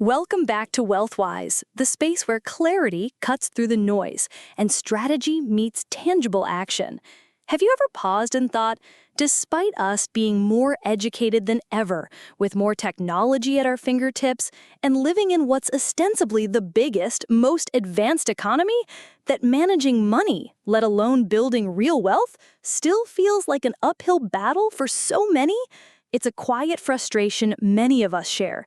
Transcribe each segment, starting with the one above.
Welcome back to Wealthwise, the space where clarity cuts through the noise and strategy meets tangible action. Have you ever paused and thought, despite us being more educated than ever, with more technology at our fingertips, and living in what's ostensibly the biggest, most advanced economy, that managing money, let alone building real wealth, still feels like an uphill battle for so many? It's a quiet frustration many of us share.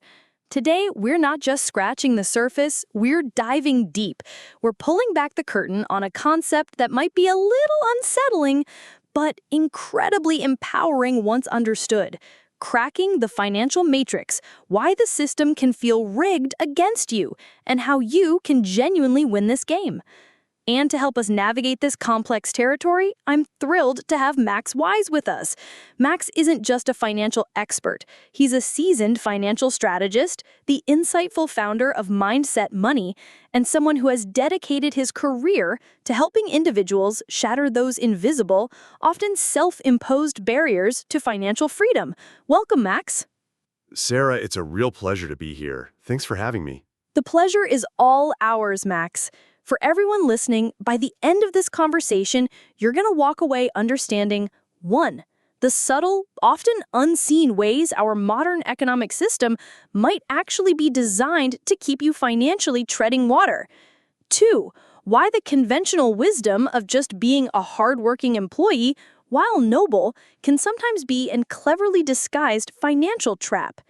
Today, we're not just scratching the surface, we're diving deep. We're pulling back the curtain on a concept that might be a little unsettling, but incredibly empowering once understood. Cracking the financial matrix, why the system can feel rigged against you, and how you can genuinely win this game. And to help us navigate this complex territory, I'm thrilled to have Max Wise with us. Max isn't just a financial expert. He's a seasoned financial strategist, the insightful founder of Mindset Money, and someone who has dedicated his career to helping individuals shatter those invisible, often self-imposed barriers to financial freedom. Welcome, Max. Sarah, it's a real pleasure to be here. Thanks for having me. The pleasure is all ours, Max. For everyone listening, by the end of this conversation, you're going to walk away understanding 1. The subtle, often unseen ways our modern economic system might actually be designed to keep you financially treading water. 2. Why the conventional wisdom of just being a hardworking employee, while noble, can sometimes be a cleverly disguised financial trap.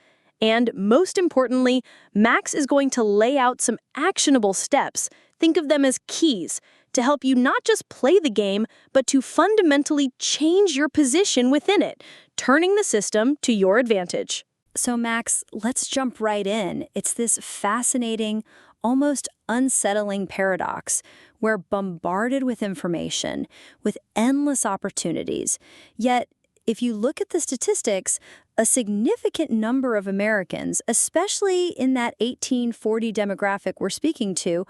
And most importantly, Max is going to lay out some actionable steps. Think of them as keys to help you not just play the game, but to fundamentally change your position within it, turning the system to your advantage. So Max, let's jump right in. It's this fascinating, almost unsettling paradox. We're bombarded with information, with endless opportunities. Yet, if you look at the statistics, a significant number of Americans, especially in that 18-40 demographic we're speaking to,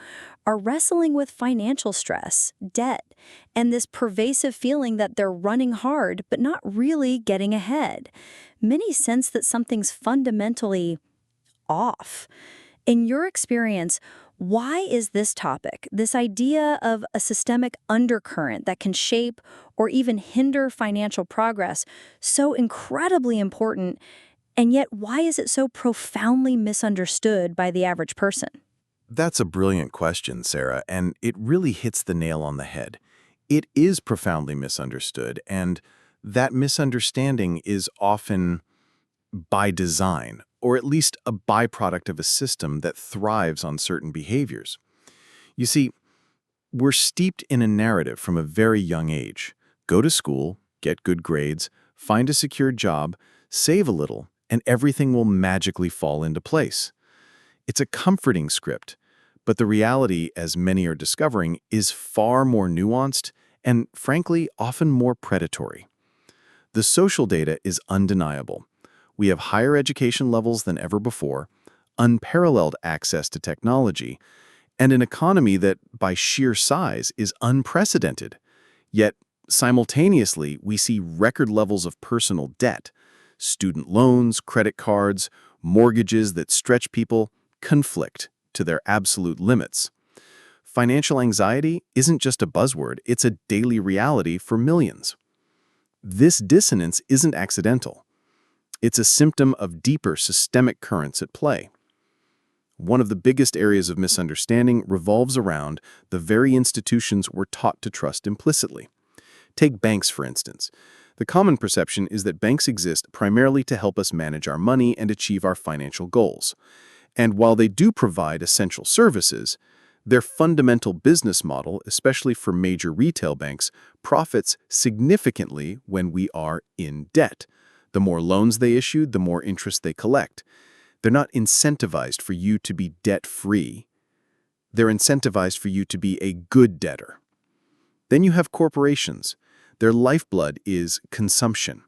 are wrestling with financial stress, debt, and this pervasive feeling that they're running hard but not really getting ahead. Many sense that something's fundamentally off. In your experience, why is this topic, this idea of a systemic undercurrent that can shape or even hinder financial progress, so incredibly important, and yet why is it so profoundly misunderstood by the average person? That's a brilliant question, Sarah, and it really hits the nail on the head. It is profoundly misunderstood, and that misunderstanding is often by design, or at least a byproduct of a system that thrives on certain behaviors. You see, we're steeped in a narrative from a very young age. Go to school, get good grades, find a secure job, save a little, and everything will magically fall into place. It's a comforting script, but the reality, as many are discovering, is far more nuanced and, frankly, often more predatory. The social data is undeniable. We have higher education levels than ever before, unparalleled access to technology, and an economy that, by sheer size, is unprecedented. Yet, simultaneously, we see record levels of personal debt. Student loans, credit cards, mortgages that stretch people conflict to their absolute limits. Financial anxiety isn't just a buzzword, it's a daily reality for millions. This dissonance isn't accidental. It's a symptom of deeper systemic currents at play. One of the biggest areas of misunderstanding revolves around the very institutions we're taught to trust implicitly. Take banks, for instance. The common perception is that banks exist primarily to help us manage our money and achieve our financial goals. And while they do provide essential services, their fundamental business model, especially for major retail banks, profits significantly when we are in debt. The more loans they issue, the more interest they collect. They're not incentivized for you to be debt-free. They're incentivized for you to be a good debtor. Then you have corporations. Their lifeblood is consumption.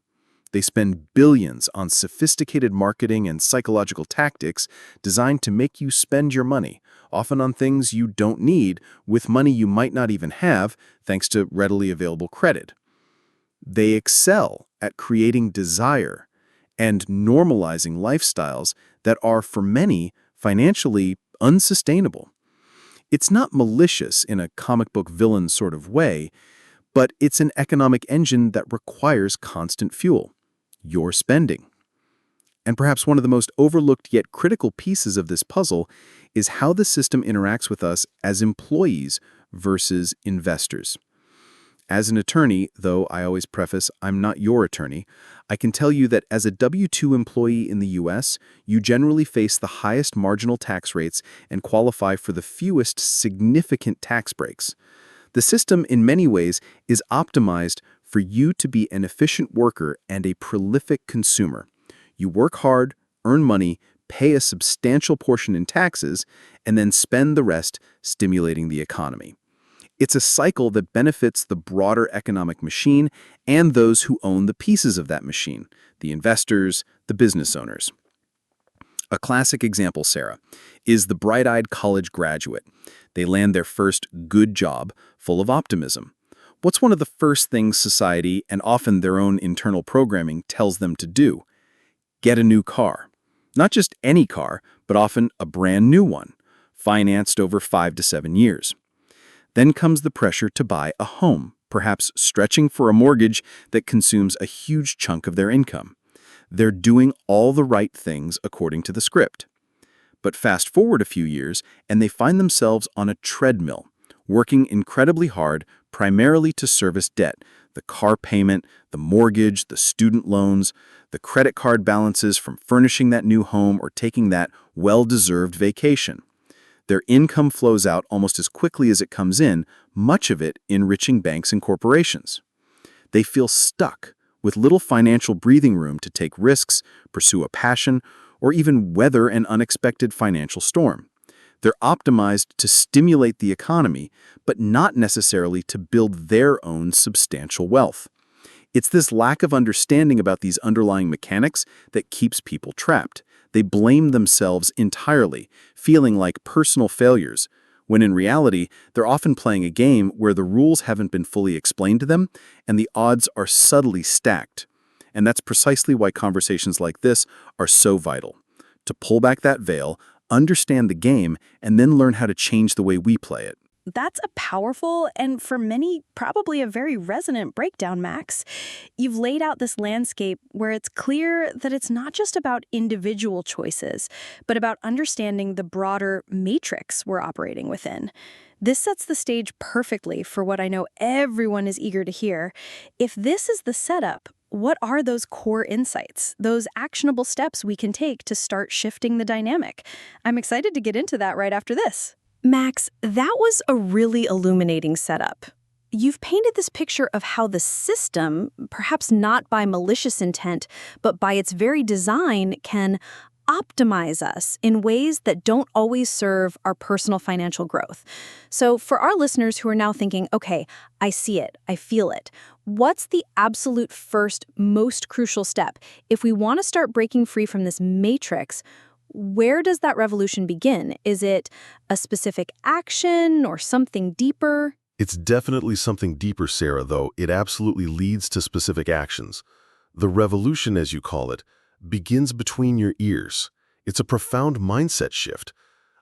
They spend billions on sophisticated marketing and psychological tactics designed to make you spend your money, often on things you don't need, with money you might not even have, thanks to readily available credit. They excel at creating desire and normalizing lifestyles that are, for many, financially unsustainable. It's not malicious in a comic book villain sort of way, but it's an economic engine that requires constant fuel, your spending. And perhaps one of the most overlooked yet critical pieces of this puzzle is how the system interacts with us as employees versus investors. As an attorney, though I always preface I'm not your attorney, I can tell you that as a W-2 employee in the US, you generally face the highest marginal tax rates and qualify for the fewest significant tax breaks. The system, in many ways, is optimized for you to be an efficient worker and a prolific consumer. You work hard, earn money, pay a substantial portion in taxes, and then spend the rest stimulating the economy. It's a cycle that benefits the broader economic machine and those who own the pieces of that machine, the investors, the business owners. A classic example, Sarah, is the bright-eyed college graduate. They land their first good job, full of optimism. What's one of the first things society, and often their own internal programming, tells them to do? Get a new car. Not just any car, but often a brand new one, financed over 5 to 7 years. Then comes the pressure to buy a home, perhaps stretching for a mortgage that consumes a huge chunk of their income. They're doing all the right things according to the script. But fast forward a few years, and they find themselves on a treadmill, working incredibly hard, primarily to service debt, the car payment, the mortgage, the student loans, the credit card balances from furnishing that new home or taking that well-deserved vacation. Their income flows out almost as quickly as it comes in, much of it enriching banks and corporations. They feel stuck, with little financial breathing room to take risks, pursue a passion, or even weather an unexpected financial storm. They're optimized to stimulate the economy, but not necessarily to build their own substantial wealth. It's this lack of understanding about these underlying mechanics that keeps people trapped. They blame themselves entirely, feeling like personal failures, when in reality, they're often playing a game where the rules haven't been fully explained to them and the odds are subtly stacked. And that's precisely why conversations like this are so vital. To pull back that veil, understand the game, and then learn how to change the way we play it. That's a powerful and, for many, probably a very resonant breakdown, Max. You've laid out this landscape where it's clear that it's not just about individual choices, but about understanding the broader matrix we're operating within. This sets the stage perfectly for what I know everyone is eager to hear. If this is the setup, what are those core insights, those actionable steps we can take to start shifting the dynamic? I'm excited to get into that right after this. Max, that was a really illuminating setup. You've painted this picture of how the system, perhaps not by malicious intent, but by its very design, can optimize us in ways that don't always serve our personal financial growth. So for our listeners who are now thinking, okay, I see it, I feel it, what's the absolute first, most crucial step? If we want to start breaking free from this matrix, where does that revolution begin? Is it a specific action or something deeper? It's definitely something deeper, Sarah, though it absolutely leads to specific actions. The revolution, as you call it, begins between your ears. It's a profound mindset shift.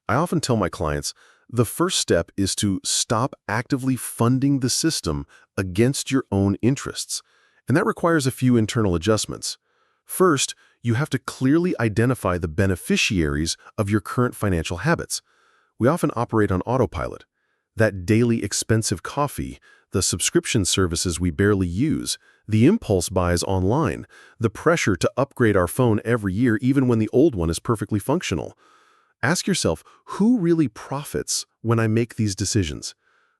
I often tell my clients, the first step is to stop actively funding the system against your own interests. And that requires a few internal adjustments. First, you have to clearly identify the beneficiaries of your current financial habits. We often operate on autopilot. That daily expensive coffee, the subscription services we barely use, the impulse buys online, the pressure to upgrade our phone every year even when the old one is perfectly functional. Ask yourself, who really profits when I make these decisions?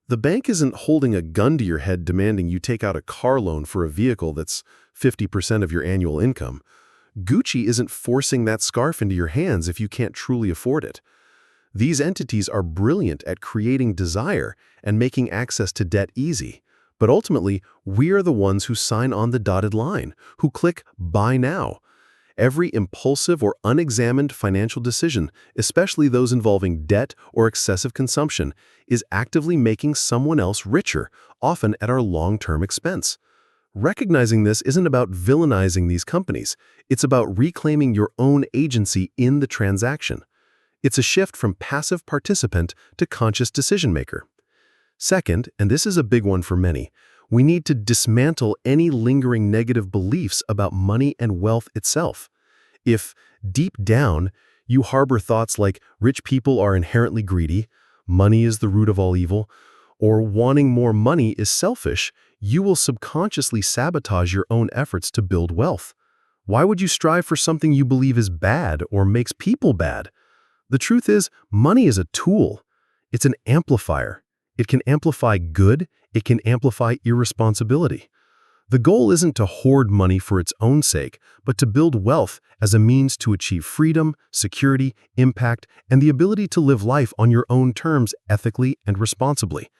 The bank isn't holding a gun to your head demanding you take out a car loan for a vehicle that's 50% of your annual income. Gucci isn't forcing that scarf into your hands if you can't truly afford it. These entities are brilliant at creating desire and making access to debt easy. But ultimately, we are the ones who sign on the dotted line, who click Buy Now. Every impulsive or unexamined financial decision, especially those involving debt or excessive consumption, is actively making someone else richer, often at our long-term expense. Recognizing this isn't about villainizing these companies. It's about reclaiming your own agency in the transaction. It's a shift from passive participant to conscious decision maker. Second, and this is a big one for many, we need to dismantle any lingering negative beliefs about money and wealth itself. If, deep down, you harbor thoughts like rich people are inherently greedy, money is the root of all evil, or wanting more money is selfish, you will subconsciously sabotage your own efforts to build wealth. Why would you strive for something you believe is bad or makes people bad? The truth is, money is a tool. It's an amplifier. It can amplify good, it can amplify irresponsibility. The goal isn't to hoard money for its own sake, but to build wealth as a means to achieve freedom, security, impact, and the ability to live life on your own terms ethically and responsibly.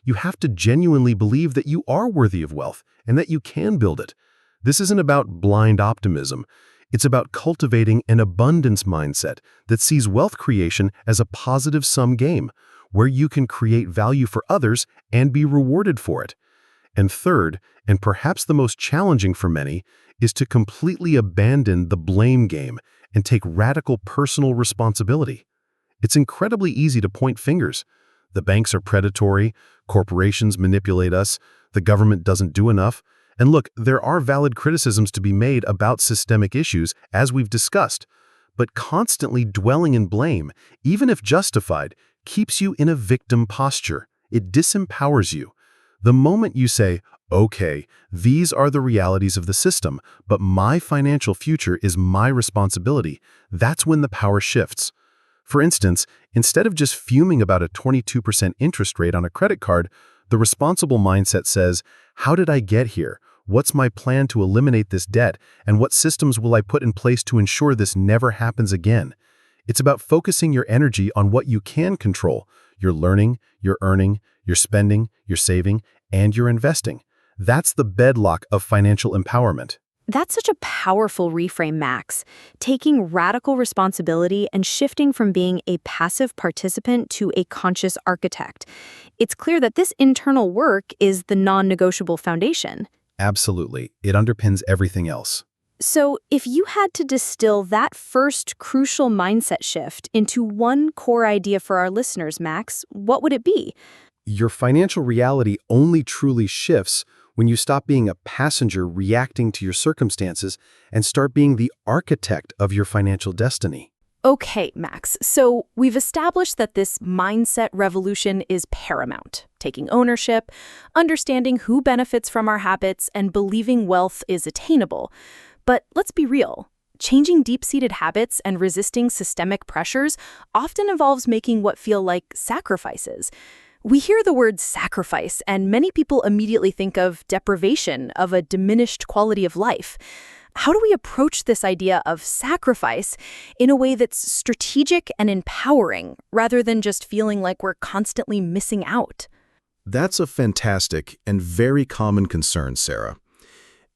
You have to genuinely believe that you are worthy of wealth and that you can build it. This isn't about blind optimism. It's about cultivating an abundance mindset that sees wealth creation as a positive-sum game, where you can create value for others and be rewarded for it. And third, and perhaps the most challenging for many, is to completely abandon the blame game and take radical personal responsibility. It's incredibly easy to point fingers. The banks are predatory, corporations manipulate us, the government doesn't do enough. And look, there are valid criticisms to be made about systemic issues, as we've discussed. But constantly dwelling in blame, even if justified, keeps you in a victim posture. It disempowers you. The moment you say, okay, these are the realities of the system, but my financial future is my responsibility, that's when the power shifts. For instance, instead of just fuming about a 22% interest rate on a credit card, the responsible mindset says, how did I get here? What's my plan to eliminate this debt? And what systems will I put in place to ensure this never happens again? It's about focusing your energy on what you can control: your learning, your earning, your spending, your saving, and your investing. That's the bedrock of financial empowerment. That's such a powerful reframe, Max. Taking radical responsibility and shifting from being a passive participant to a conscious architect. It's clear that this internal work is the non-negotiable foundation. Absolutely. It underpins everything else. So, if you had to distill that first crucial mindset shift into one core idea for our listeners, Max, what would it be? Your financial reality only truly shifts when you stop being a passenger reacting to your circumstances and start being the architect of your financial destiny. Okay, Max, so we've established that this mindset revolution is paramount. Taking ownership, understanding who benefits from our habits, and believing wealth is attainable. But let's be real. Changing deep-seated habits and resisting systemic pressures often involves making what feel like sacrifices. We hear the word sacrifice, and many people immediately think of deprivation, of a diminished quality of life. How do we approach this idea of sacrifice in a way that's strategic and empowering, rather than just feeling like we're constantly missing out? That's a fantastic and very common concern, Sarah.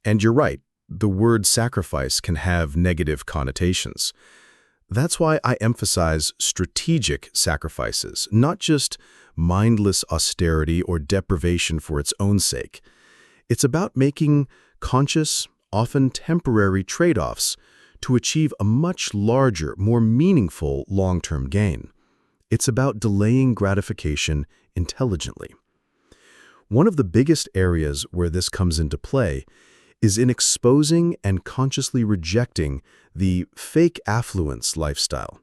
And you're right, the word sacrifice can have negative connotations. That's why I emphasize strategic sacrifices, not just mindless austerity or deprivation for its own sake. It's about making conscious, often temporary trade-offs to achieve a much larger, more meaningful long-term gain. It's about delaying gratification intelligently. One of the biggest areas where this comes into play is in exposing and consciously rejecting the fake affluence lifestyle.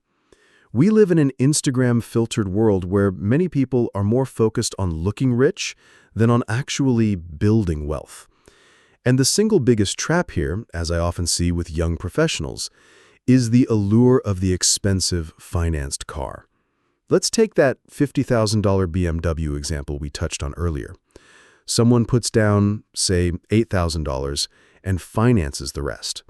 We live in an Instagram-filtered world where many people are more focused on looking rich than on actually building wealth. And the single biggest trap here, as I often see with young professionals, is the allure of the expensive financed car. Let's take that $50,000 BMW example we touched on earlier. Someone puts down, say, $8,000 and finances the rest.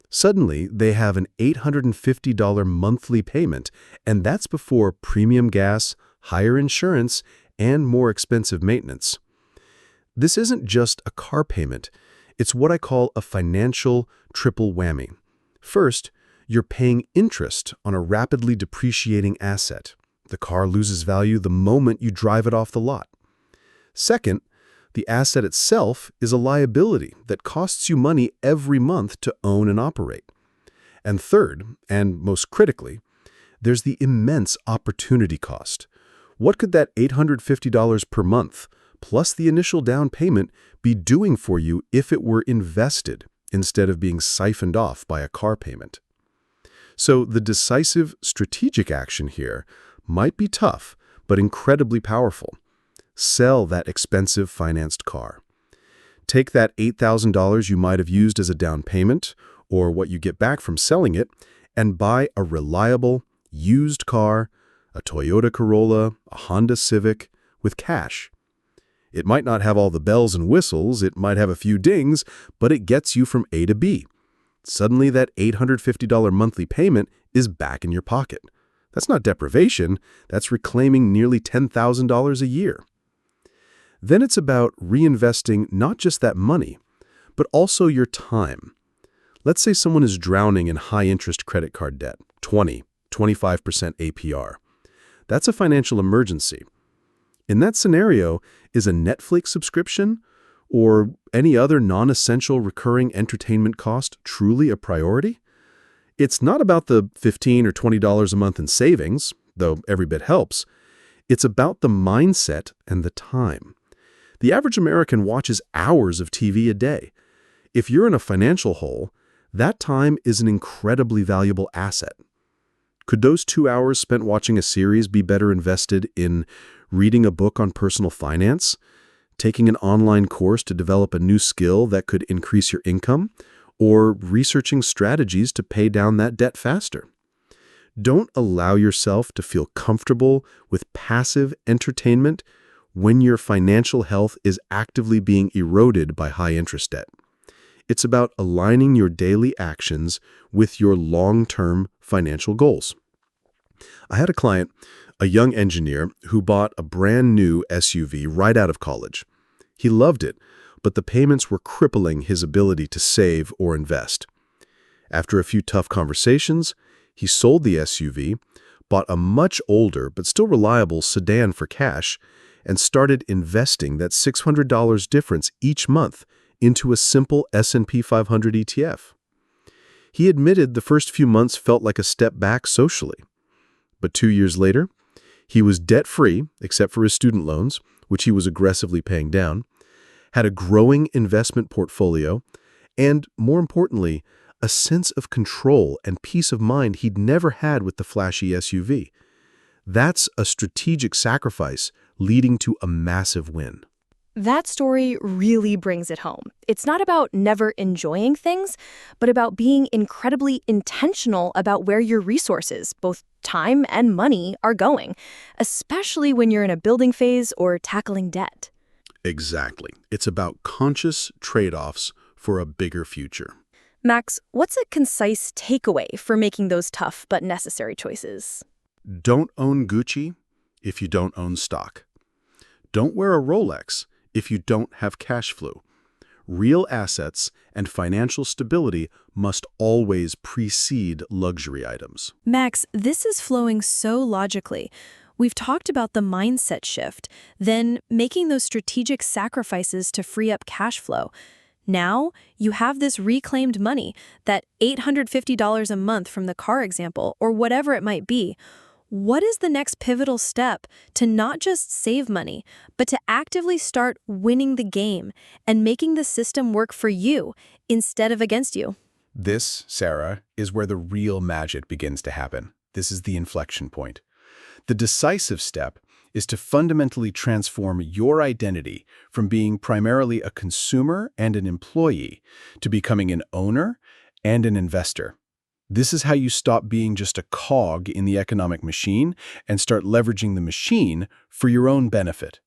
Suddenly, they have an $850 monthly payment, and that's before premium gas, higher insurance, and more expensive maintenance. This isn't just a car payment. It's what I call a financial triple whammy. First, you're paying interest on a rapidly depreciating asset. The car loses value the moment you drive it off the lot. Second, the asset itself is a liability that costs you money every month to own and operate. And third, and most critically, there's the immense opportunity cost. What could that $850 per month, plus the initial down payment, be doing for you if it were invested instead of being siphoned off by a car payment? So the decisive, strategic action here might be tough, but incredibly powerful. Sell that expensive financed car. Take that $8,000 you might have used as a down payment, or what you get back from selling it, and buy a reliable, used car, a Toyota Corolla, a Honda Civic, with cash. It might not have all the bells and whistles, it might have a few dings, but it gets you from A to B. Suddenly that $850 monthly payment is back in your pocket. That's not deprivation, that's reclaiming nearly $10,000 a year. Then it's about reinvesting not just that money, but also your time. Let's say someone is drowning in high-interest credit card debt, 20, 25% APR. That's a financial emergency. In that scenario, is a Netflix subscription or any other non-essential recurring entertainment cost truly a priority? It's not about the $15 or $20 a month in savings, though every bit helps. It's about the mindset and the time. The average American watches hours of TV a day. If you're in a financial hole, that time is an incredibly valuable asset. Could those 2 hours spent watching a series be better invested in reading a book on personal finance, taking an online course to develop a new skill that could increase your income, or researching strategies to pay down that debt faster? Don't allow yourself to feel comfortable with passive entertainment when your financial health is actively being eroded by high-interest debt. It's about aligning your daily actions with your long-term financial goals. I had a client, a young engineer, who bought a brand new SUV right out of college. He loved it, but the payments were crippling his ability to save or invest. After a few tough conversations, he sold the SUV, bought a much older but still reliable sedan for cash, and started investing that $600 difference each month into a simple S&P 500 ETF. He admitted the first few months felt like a step back socially. But 2 years later, he was debt-free, except for his student loans, which he was aggressively paying down, had a growing investment portfolio, and, more importantly, a sense of control and peace of mind he'd never had with the flashy SUV. That's a strategic sacrifice leading to a massive win. That story really brings it home. It's not about never enjoying things, but about being incredibly intentional about where your resources, both time and money, are going, especially when you're in a building phase or tackling debt. Exactly. It's about conscious trade-offs for a bigger future. Max, what's a concise takeaway for making those tough but necessary choices? Don't own Gucci if you don't own stock. Don't wear a Rolex if you don't have cash flow. Real assets and financial stability must always precede luxury items. Max, this is flowing so logically. We've talked about the mindset shift, then making those strategic sacrifices to free up cash flow. Now, you have this reclaimed money, that $850 a month from the car example, or whatever it might be. What is the next pivotal step to not just save money, but to actively start winning the game and making the system work for you instead of against you? This, Sarah, is where the real magic begins to happen. This is the inflection point. The decisive step is to fundamentally transform your identity from being primarily a consumer and an employee to becoming an owner and an investor. This is how you stop being just a cog in the economic machine and start leveraging the machine for your own benefit.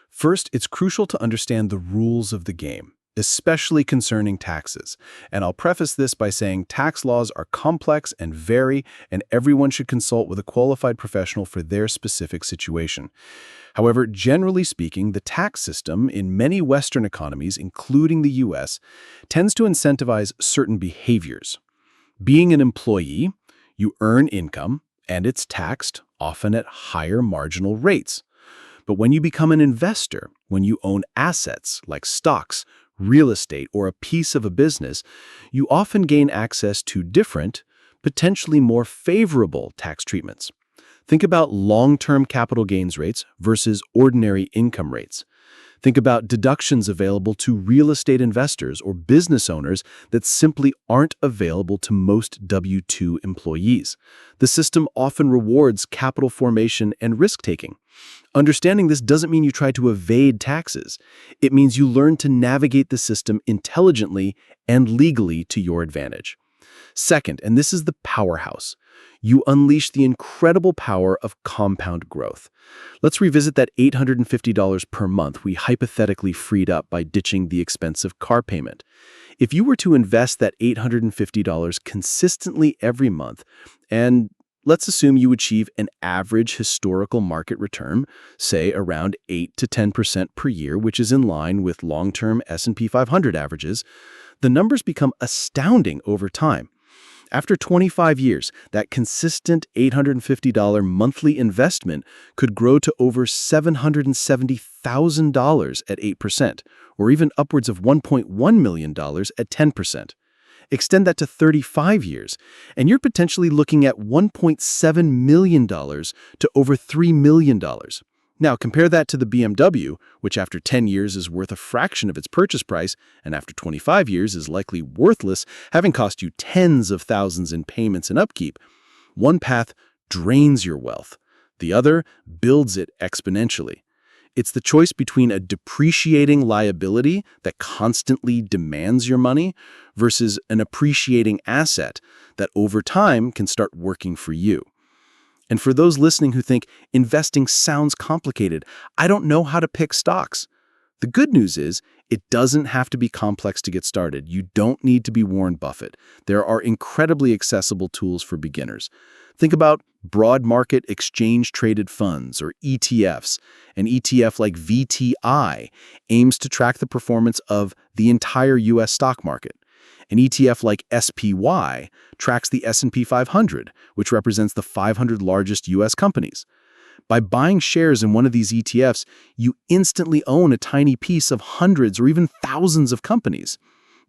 First, it's crucial to understand the rules of the game, especially concerning taxes. And I'll preface this by saying tax laws are complex and vary, and everyone should consult with a qualified professional for their specific situation. However, generally speaking, the tax system in many Western economies, including the US, tends to incentivize certain behaviors. Being an employee, you earn income, and it's taxed, often at higher marginal rates. But when you become an investor, when you own assets like stocks, real estate, or a piece of a business, you often gain access to different, potentially more favorable tax treatments. Think about long-term capital gains rates versus ordinary income rates. Think about deductions available to real estate investors or business owners that simply aren't available to most W-2 employees. The system often rewards capital formation and risk-taking. Understanding this doesn't mean you try to evade taxes. It means you learn to navigate the system intelligently and legally to your advantage. Second, and this is the powerhouse, you unleash the incredible power of compound growth. Let's revisit that $850 per month we hypothetically freed up by ditching the expensive car payment. If you were to invest that $850 consistently every month, and let's assume you achieve an average historical market return, say around 8 to 10% per year, which is in line with long-term S&P 500 averages, the numbers become astounding over time. After 25 years, that consistent $850 monthly investment could grow to over $770,000 at 8%, or even upwards of $1.1 million at 10%. Extend that to 35 years, and you're potentially looking at $1.7 million to over $3 million. Now, compare that to the BMW, which after 10 years is worth a fraction of its purchase price, and after 25 years is likely worthless, having cost you tens of thousands in payments and upkeep. One path drains your wealth. The other builds it exponentially. It's the choice between a depreciating liability that constantly demands your money versus an appreciating asset that over time can start working for you. And for those listening who think investing sounds complicated, I don't know how to pick stocks. The good news is it doesn't have to be complex to get started. You don't need to be Warren Buffett. There are incredibly accessible tools for beginners. Think about broad market exchange-traded funds, or ETFs. An ETF like VTI aims to track the performance of the entire U.S. stock market. An ETF like SPY tracks the S&P 500, which represents the 500 largest U.S. companies. By buying shares in one of these ETFs, you instantly own a tiny piece of hundreds or even thousands of companies.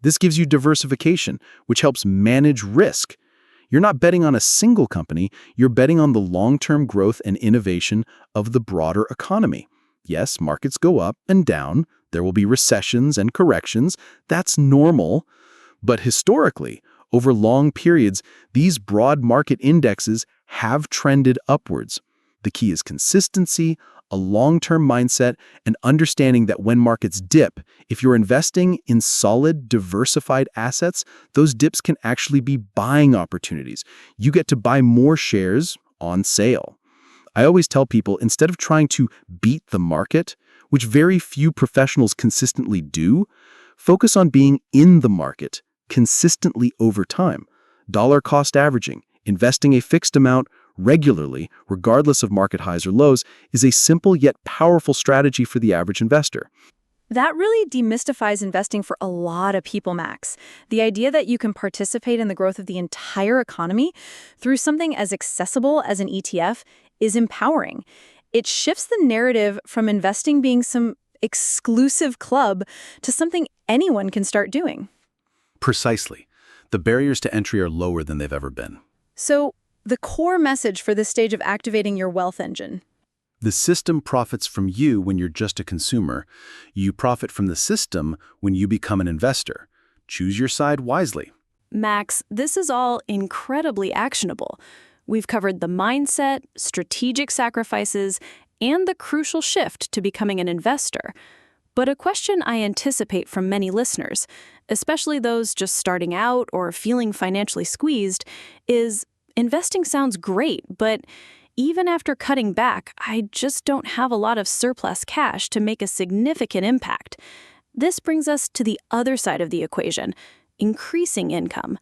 This gives you diversification, which helps manage risk. You're not betting on a single company, you're betting on the long-term growth and innovation of the broader economy. Yes, markets go up and down. There will be recessions and corrections. That's normal. But historically, over long periods, these broad market indexes have trended upwards. The key is consistency, a long-term mindset, and understanding that when markets dip, if you're investing in solid, diversified assets, those dips can actually be buying opportunities. You get to buy more shares on sale. I always tell people, instead of trying to beat the market, which very few professionals consistently do, focus on being in the market consistently over time. Dollar cost averaging, investing a fixed amount regularly, regardless of market highs or lows, is a simple yet powerful strategy for the average investor. That really demystifies investing for a lot of people, Max. The idea that you can participate in the growth of the entire economy through something as accessible as an ETF is empowering. It shifts the narrative from investing being some exclusive club to something anyone can start doing. Precisely. The barriers to entry are lower than they've ever been. So, the core message for this stage of activating your wealth engine. The system profits from you when you're just a consumer. You profit from the system when you become an investor. Choose your side wisely. Max, this is all incredibly actionable. We've covered the mindset, strategic sacrifices, and the crucial shift to becoming an investor. But a question I anticipate from many listeners, especially those just starting out or feeling financially squeezed, is investing sounds great, but even after cutting back, I just don't have a lot of surplus cash to make a significant impact. This brings us to the other side of the equation, increasing income.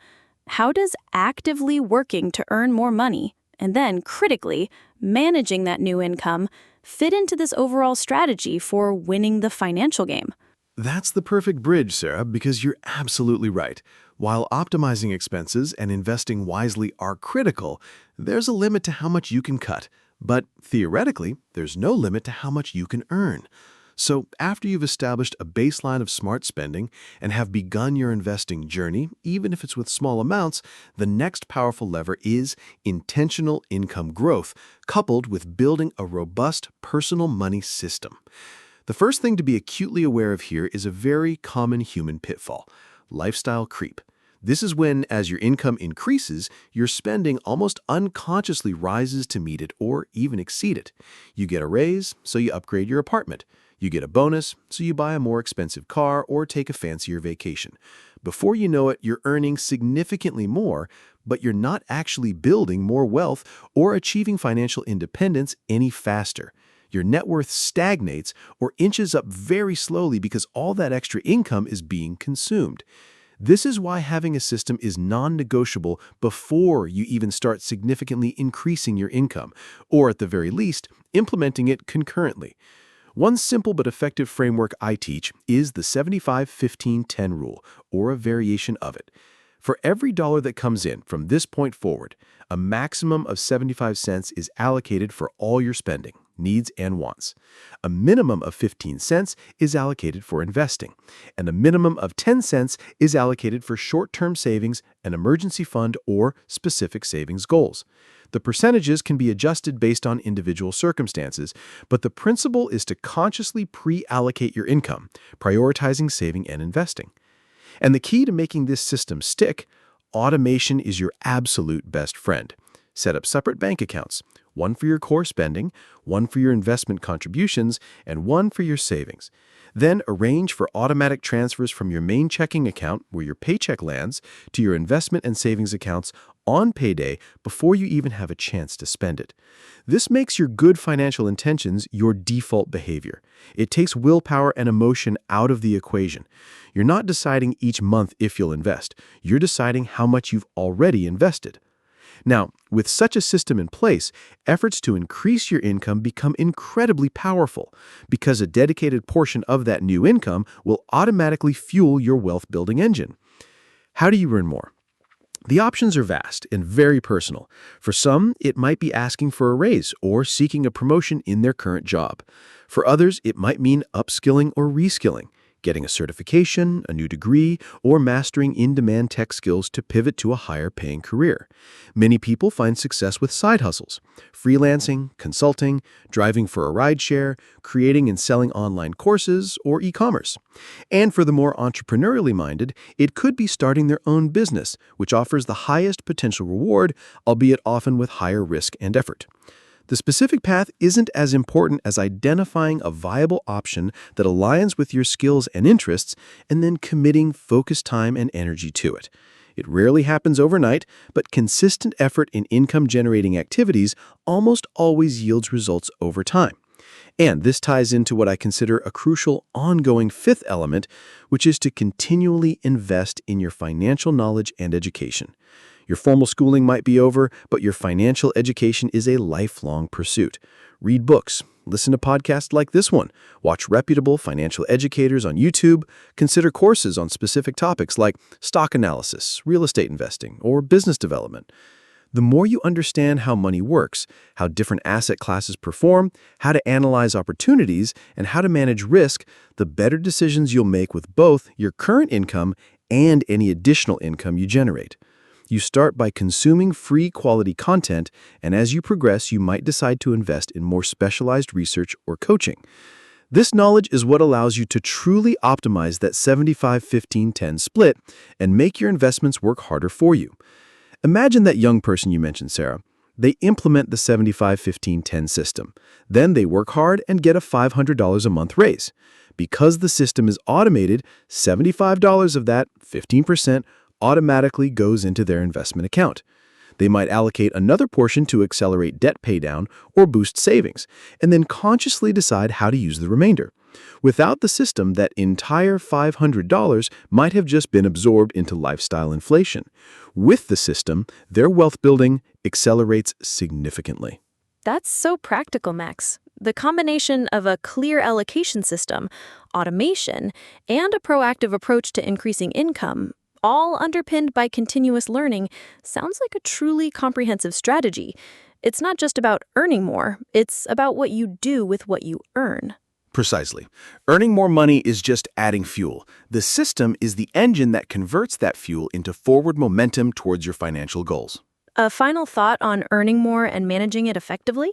How does actively working to earn more money, and then critically managing that new income, fit into this overall strategy for winning the financial game? That's the perfect bridge, Sarah, because you're absolutely right. While optimizing expenses and investing wisely are critical, there's a limit to how much you can cut. But theoretically, there's no limit to how much you can earn. So after you've established a baseline of smart spending and have begun your investing journey, even if it's with small amounts, the next powerful lever is intentional income growth, coupled with building a robust personal money system. The first thing to be acutely aware of here is a very common human pitfall: lifestyle creep. This is when, as your income increases, your spending almost unconsciously rises to meet it or even exceed it. You get a raise, so you upgrade your apartment. You get a bonus, so you buy a more expensive car or take a fancier vacation. Before you know it, you're earning significantly more, but you're not actually building more wealth or achieving financial independence any faster. Your net worth stagnates or inches up very slowly because all that extra income is being consumed. This is why having a system is non-negotiable before you even start significantly increasing your income, or at the very least, implementing it concurrently. One simple but effective framework I teach is the 75-15-10 rule, or a variation of it. For every dollar that comes in from this point forward, a maximum of 75 cents is allocated for all your spending, needs, and wants. A minimum of 15 cents is allocated for investing, and a minimum of 10 cents is allocated for short-term savings, an emergency fund, or specific savings goals. The percentages can be adjusted based on individual circumstances, but the principle is to consciously pre-allocate your income, prioritizing saving and investing. And the key to making this system stick: automation is your absolute best friend. Set up separate bank accounts, one for your core spending, one for your investment contributions, and one for your savings. Then arrange for automatic transfers from your main checking account, where your paycheck lands, to your investment and savings accounts on payday before you even have a chance to spend it. This makes your good financial intentions your default behavior. It takes willpower and emotion out of the equation. You're not deciding each month if you'll invest. You're deciding how much you've already invested. Now, with such a system in place, efforts to increase your income become incredibly powerful because a dedicated portion of that new income will automatically fuel your wealth-building engine. How do you earn more? The options are vast and very personal. For some, it might be asking for a raise or seeking a promotion in their current job. For others, it might mean upskilling or reskilling, getting a certification, a new degree, or mastering in-demand tech skills to pivot to a higher-paying career. Many people find success with side hustles: freelancing, consulting, driving for a rideshare, creating and selling online courses, or e-commerce. And for the more entrepreneurially minded, it could be starting their own business, which offers the highest potential reward, albeit often with higher risk and effort. The specific path isn't as important as identifying a viable option that aligns with your skills and interests and then committing focused time and energy to it. It rarely happens overnight, but consistent effort in income-generating activities almost always yields results over time. And this ties into what I consider a crucial ongoing fifth element, which is to continually invest in your financial knowledge and education. Your formal schooling might be over, but your financial education is a lifelong pursuit. Read books, listen to podcasts like this one, watch reputable financial educators on YouTube, consider courses on specific topics like stock analysis, real estate investing, or business development. The more you understand how money works, how different asset classes perform, how to analyze opportunities, and how to manage risk, the better decisions you'll make with both your current income and any additional income you generate. You start by consuming free quality content, and as you progress, you might decide to invest in more specialized research or coaching. This knowledge is what allows you to truly optimize that 75-15-10 split and make your investments work harder for you. Imagine that young person you mentioned, Sarah. They implement the 75-15-10 system. Then they work hard and get a $500 a month raise. Because the system is automated, $75 of that, 15%, automatically goes into their investment account. They might allocate another portion to accelerate debt paydown or boost savings, and then consciously decide how to use the remainder. Without the system, that entire $500 might have just been absorbed into lifestyle inflation. With the system, their wealth building accelerates significantly. That's so practical, Max. The combination of a clear allocation system, automation, and a proactive approach to increasing income, all underpinned by continuous learning, sounds like a truly comprehensive strategy. It's not just about earning more, it's about what you do with what you earn. Precisely. Earning more money is just adding fuel. The system is the engine that converts that fuel into forward momentum towards your financial goals. A final thought on earning more and managing it effectively?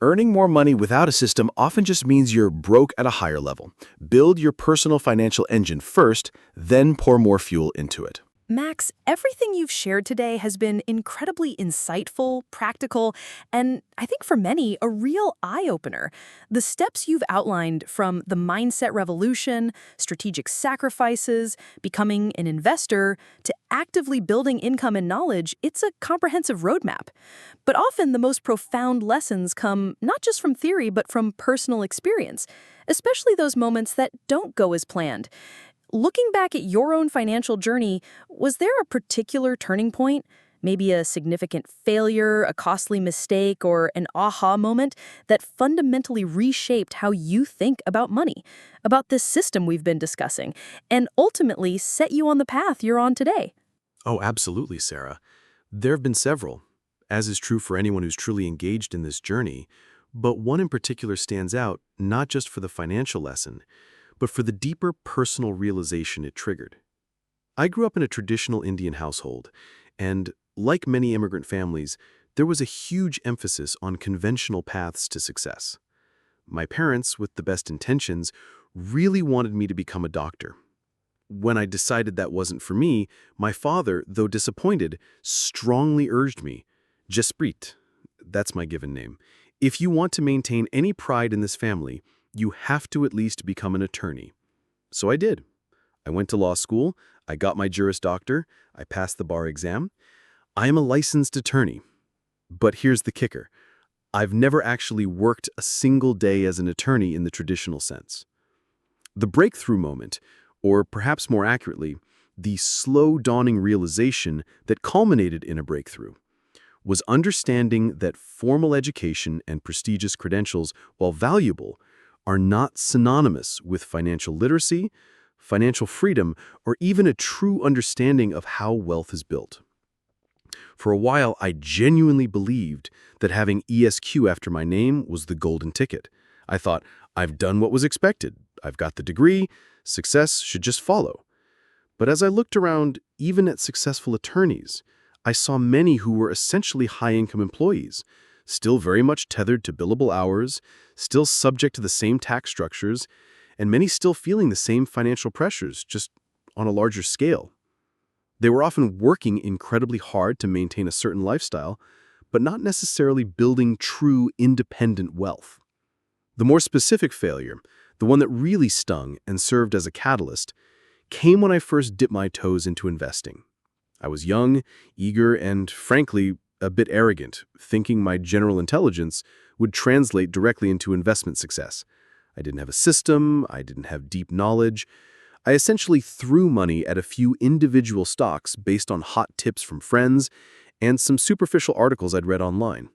Earning more money without a system often just means you're broke at a higher level. Build your personal financial engine first, then pour more fuel into it. Max, everything you've shared today has been incredibly insightful, practical, and I think for many, a real eye-opener. The steps you've outlined from the mindset revolution, strategic sacrifices, becoming an investor, to actively building income and knowledge, it's a comprehensive roadmap. But often the most profound lessons come not just from theory, but from personal experience, especially those moments that don't go as planned. Looking back at your own financial journey, was there a particular turning point? Maybe a significant failure, a costly mistake, or an aha moment that fundamentally reshaped how you think about money, about this system we've been discussing, and ultimately set you on the path you're on today? Oh, absolutely, Sarah. There have been several, as is true for anyone who's truly engaged in this journey, but one in particular stands out not just for the financial lesson, but for the deeper personal realization it triggered. I grew up in a traditional Indian household, and like many immigrant families, there was a huge emphasis on conventional paths to success. My parents, with the best intentions, really wanted me to become a doctor. When I decided that wasn't for me, my father, though disappointed, strongly urged me, Jasprit, that's my given name, if you want to maintain any pride in this family, you have to at least become an attorney. So I did. I went to law school, I got my Juris Doctor, I passed the bar exam. I am a licensed attorney. But here's the kicker. I've never actually worked a single day as an attorney in the traditional sense. The breakthrough moment, or perhaps more accurately, the slow dawning realization that culminated in a breakthrough, was understanding that formal education and prestigious credentials, while valuable, are not synonymous with financial literacy, financial freedom, or even a true understanding of how wealth is built. For a while, I genuinely believed that having ESQ after my name was the golden ticket. I thought, I've done what was expected. I've got the degree. Success should just follow. But as I looked around, even at successful attorneys, I saw many who were essentially high-income employees, still very much tethered to billable hours, still subject to the same tax structures, and many still feeling the same financial pressures, just on a larger scale. They were often working incredibly hard to maintain a certain lifestyle, but not necessarily building true independent wealth. The more specific failure, the one that really stung and served as a catalyst, came when I first dipped my toes into investing. I was young, eager, and frankly, a bit arrogant, thinking my general intelligence would translate directly into investment success. I didn't have a system, I didn't have deep knowledge. I essentially threw money at a few individual stocks based on hot tips from friends and some superficial articles I'd read online.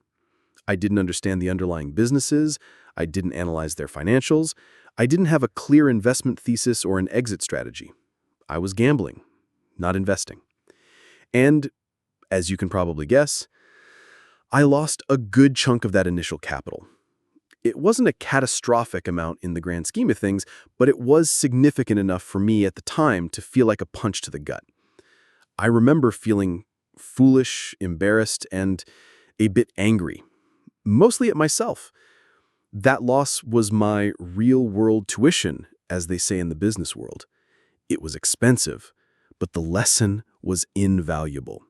I didn't understand the underlying businesses, I didn't analyze their financials, I didn't have a clear investment thesis or an exit strategy. I was gambling, not investing. And, as you can probably guess, I lost a good chunk of that initial capital. It wasn't a catastrophic amount in the grand scheme of things, but it was significant enough for me at the time to feel like a punch to the gut. I remember feeling foolish, embarrassed, and a bit angry, mostly at myself. That loss was my real-world tuition, as they say in the business world. It was expensive, but the lesson was invaluable.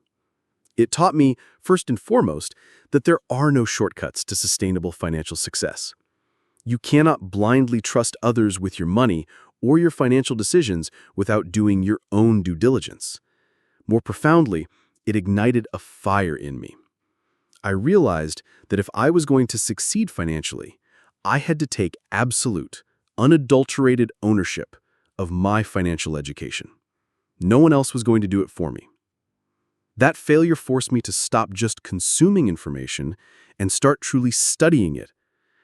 It taught me, first and foremost, that there are no shortcuts to sustainable financial success. You cannot blindly trust others with your money or your financial decisions without doing your own due diligence. More profoundly, it ignited a fire in me. I realized that if I was going to succeed financially, I had to take absolute, unadulterated ownership of my financial education. No one else was going to do it for me. That failure forced me to stop just consuming information and start truly studying it.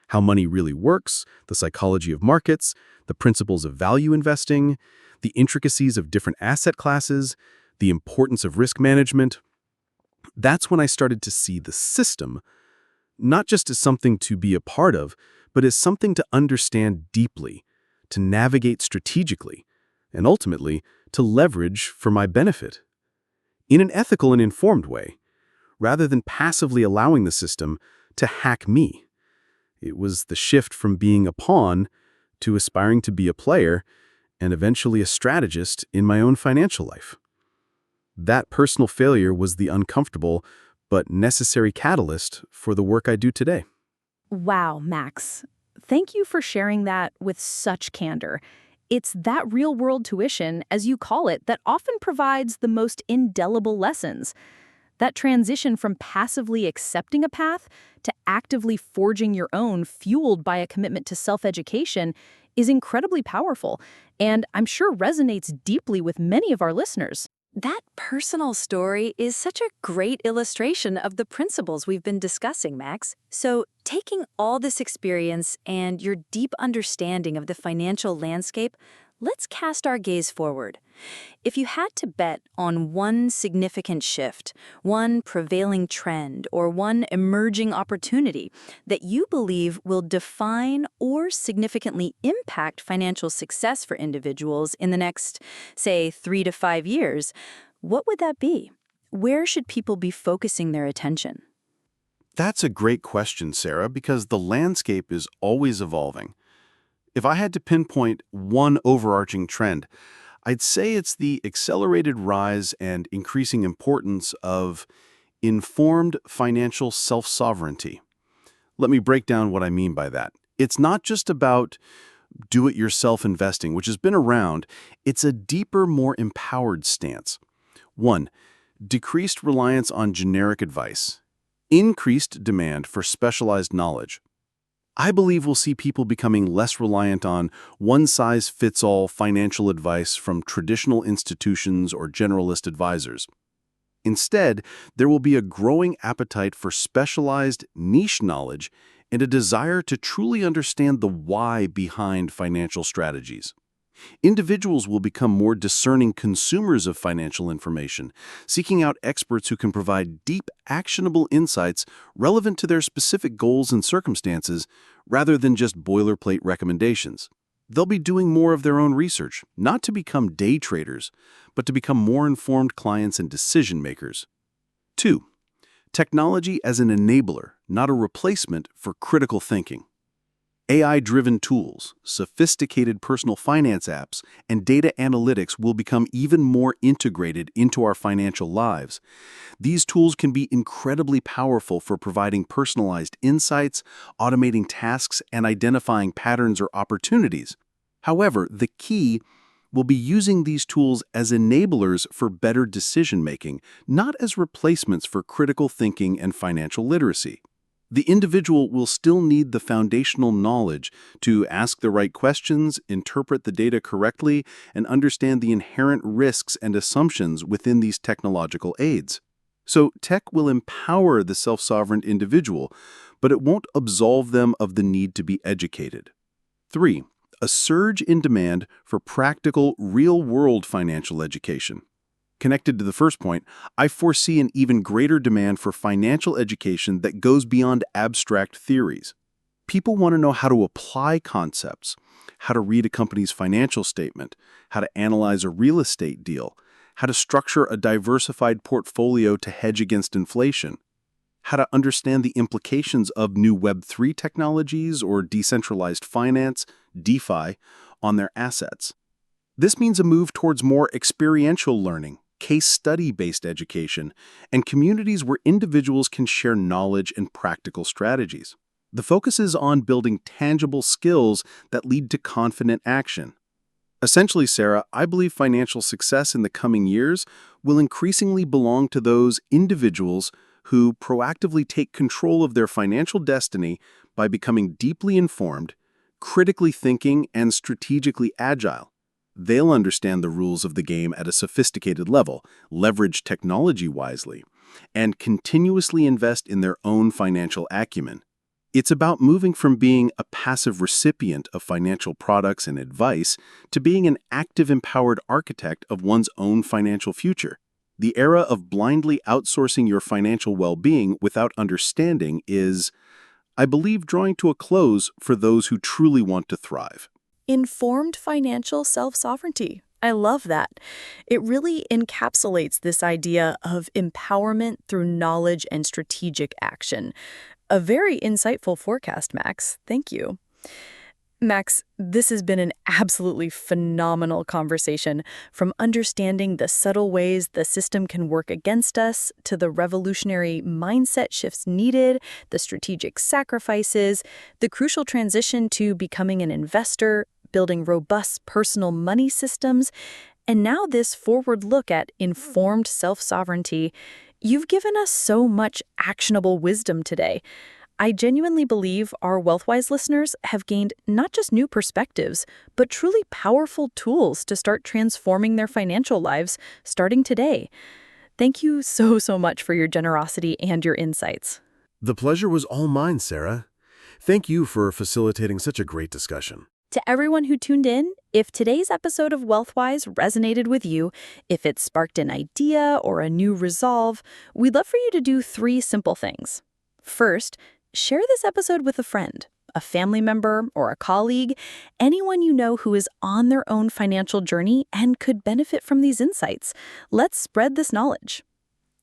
How money really works, the psychology of markets, the principles of value investing, the intricacies of different asset classes, the importance of risk management. That's when I started to see the system, not just as something to be a part of, but as something to understand deeply, to navigate strategically, and ultimately to leverage for my benefit. In an ethical and informed way, rather than passively allowing the system to hack me. It was the shift from being a pawn to aspiring to be a player and eventually a strategist in my own financial life. That personal failure was the uncomfortable but necessary catalyst for the work I do today. Wow, Max. Thank you for sharing that with such candor. It's that real-world tuition, as you call it, that often provides the most indelible lessons. That transition from passively accepting a path to actively forging your own, fueled by a commitment to self-education, is incredibly powerful, and I'm sure resonates deeply with many of our listeners. That personal story is such a great illustration of the principles we've been discussing, Max. So, taking all this experience and your deep understanding of the financial landscape, let's cast our gaze forward. If you had to bet on one significant shift, one prevailing trend, or one emerging opportunity that you believe will define or significantly impact financial success for individuals in the next, say, 3 to 5 years, what would that be? Where should people be focusing their attention? That's a great question, Sarah, because the landscape is always evolving. If I had to pinpoint one overarching trend, I'd say it's the accelerated rise and increasing importance of informed financial self-sovereignty. Let me break down what I mean by that. It's not just about do-it-yourself investing, which has been around. It's a deeper, more empowered stance. 1. Decreased reliance on generic advice. Increased demand for specialized knowledge. I believe we'll see people becoming less reliant on one-size-fits-all financial advice from traditional institutions or generalist advisors. Instead, there will be a growing appetite for specialized, niche knowledge and a desire to truly understand the why behind financial strategies. Individuals will become more discerning consumers of financial information, seeking out experts who can provide deep, actionable insights relevant to their specific goals and circumstances, rather than just boilerplate recommendations. They'll be doing more of their own research, not to become day traders, but to become more informed clients and decision makers. 2. Technology as an enabler, not a replacement for critical thinking. AI-driven tools, sophisticated personal finance apps, and data analytics will become even more integrated into our financial lives. These tools can be incredibly powerful for providing personalized insights, automating tasks, and identifying patterns or opportunities. However, the key will be using these tools as enablers for better decision-making, not as replacements for critical thinking and financial literacy. The individual will still need the foundational knowledge to ask the right questions, interpret the data correctly, and understand the inherent risks and assumptions within these technological aids. So tech will empower the self-sovereign individual, but it won't absolve them of the need to be educated. 3. A surge in demand for practical, real-world financial education. Connected to the first point, I foresee an even greater demand for financial education that goes beyond abstract theories. People want to know how to apply concepts, how to read a company's financial statement, how to analyze a real estate deal, how to structure a diversified portfolio to hedge against inflation, how to understand the implications of new Web3 technologies or decentralized finance, DeFi, on their assets. This means a move towards more experiential learning, case study-based education, and communities where individuals can share knowledge and practical strategies. The focus is on building tangible skills that lead to confident action. Essentially, Sarah, I believe financial success in the coming years will increasingly belong to those individuals who proactively take control of their financial destiny by becoming deeply informed, critically thinking, and strategically agile. They'll understand the rules of the game at a sophisticated level, leverage technology wisely, and continuously invest in their own financial acumen. It's about moving from being a passive recipient of financial products and advice to being an active, empowered architect of one's own financial future. The era of blindly outsourcing your financial well-being without understanding is, I believe drawing to a close for those who truly want to thrive. Informed financial self-sovereignty. I love that. It really encapsulates this idea of empowerment through knowledge and strategic action. A very insightful forecast, Max. Thank you. Max, this has been an absolutely phenomenal conversation, from understanding the subtle ways the system can work against us, to the revolutionary mindset shifts needed, the strategic sacrifices, the crucial transition to becoming an investor, building robust personal money systems, and now this forward look at informed self-sovereignty. You've given us so much actionable wisdom today. I genuinely believe our WealthWise listeners have gained not just new perspectives, but truly powerful tools to start transforming their financial lives starting today. Thank you so much for your generosity and your insights. The pleasure was all mine, Sarah. Thank you for facilitating such a great discussion. To everyone who tuned in, if today's episode of WealthWise resonated with you, if it sparked an idea or a new resolve, we'd love for you to do 3 simple things. First, share this episode with a friend, a family member, or a colleague, anyone you know who is on their own financial journey and could benefit from these insights. Let's spread this knowledge.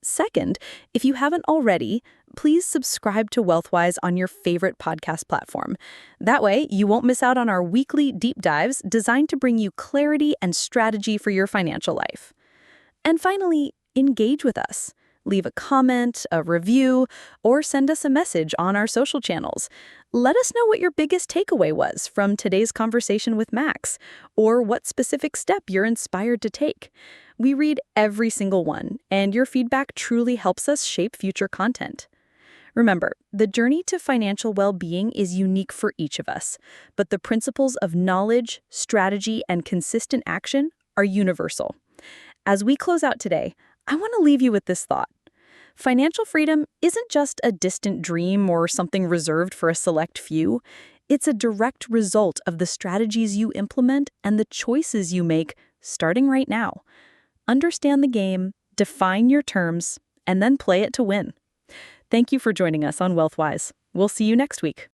Second, if you haven't already, please subscribe to WealthWise on your favorite podcast platform. That way, you won't miss out on our weekly deep dives designed to bring you clarity and strategy for your financial life. And finally, engage with us. Leave a comment, a review, or send us a message on our social channels. Let us know what your biggest takeaway was from today's conversation with Max, or what specific step you're inspired to take. We read every single one, and your feedback truly helps us shape future content. Remember, the journey to financial well-being is unique for each of us, but the principles of knowledge, strategy, and consistent action are universal. As we close out today, I want to leave you with this thought. Financial freedom isn't just a distant dream or something reserved for a select few. It's a direct result of the strategies you implement and the choices you make starting right now. Understand the game, define your terms, and then play it to win. Thank you for joining us on WealthWise. We'll see you next week.